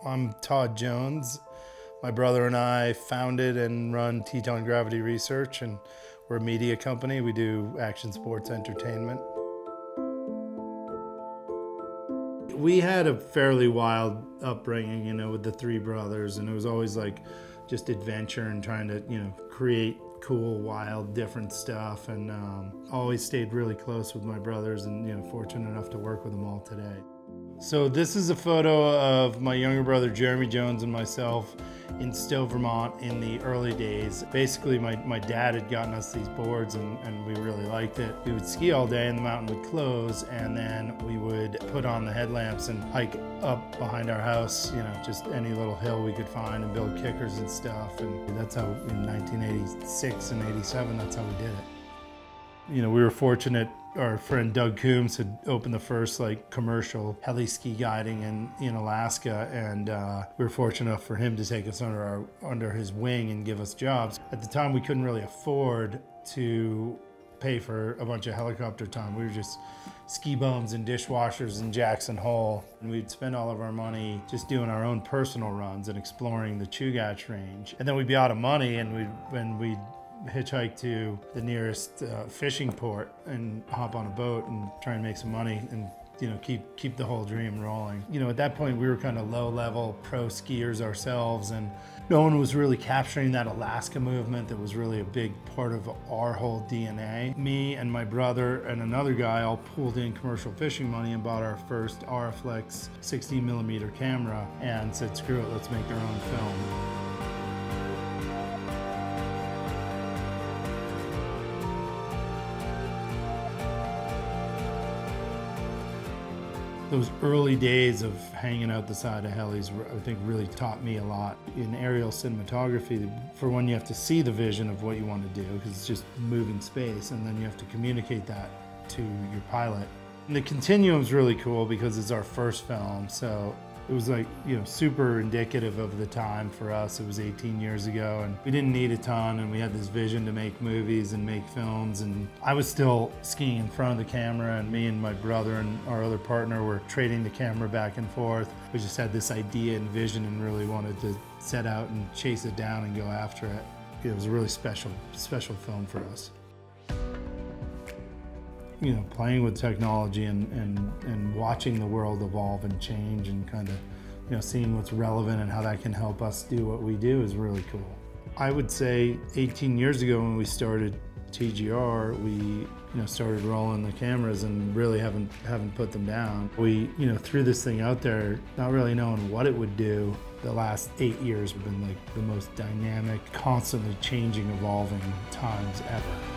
I'm Todd Jones. My brother and I founded and run Teton Gravity Research, and we're a media company. We do action sports entertainment. We had a fairly wild upbringing, with the three brothers, and it was always like just adventure and trying to, create cool, wild, different stuff, and always stayed really close with my brothers, and fortunate enough to work with them all today. So this is a photo of my younger brother Jeremy Jones and myself in Stowe, Vermont in the early days. Basically my dad had gotten us these boards and we really liked it. We would ski all day and the mountain would close, and then we would put on the headlamps and hike up behind our house, just any little hill we could find, and build kickers and stuff. And that's how in 1986 and 87, that's how we did it. We were fortunate. Our friend Doug Coombs had opened the first commercial heli ski guiding in Alaska, and we were fortunate enough for him to take us under his wing and give us jobs. At the time, we couldn't really afford to pay for a bunch of helicopter time. We were just ski bums and dishwashers in Jackson Hole, and we'd spend all of our money just doing our own personal runs and exploring the Chugach Range. And then we'd be out of money, and we'd hitchhike to the nearest fishing port and hop on a boat and try and make some money and keep the whole dream rolling. At that point we were kind of low-level pro skiers ourselves, and no one was really capturing that Alaska movement that was really a big part of our whole DNA. Me and my brother and another guy all pulled in commercial fishing money and bought our first Reflex 16mm camera and said, screw it, let's make our own film. Those early days of hanging out the side of helis, I think, really taught me a lot. In aerial cinematography, for one, you have to see the vision of what you want to do, because it's just moving space, and then you have to communicate that to your pilot. And the continuum's really cool because it's our first film, so it was super indicative of the time for us. It was 18 years ago, and we didn't need a ton, and we had this vision to make movies and make films. And I was still skiing in front of the camera, and me and my brother and our other partner were trading the camera back and forth. We just had this idea and vision and really wanted to set out and chase it down and go after it. It was a really special film for us. Playing with technology and watching the world evolve and change, and kind of, seeing what's relevant and how that can help us do what we do is really cool. I would say 18 years ago when we started TGR, we started rolling the cameras and really haven't put them down. We threw this thing out there not really knowing what it would do. The last 8 years have been the most dynamic, constantly changing, evolving times ever.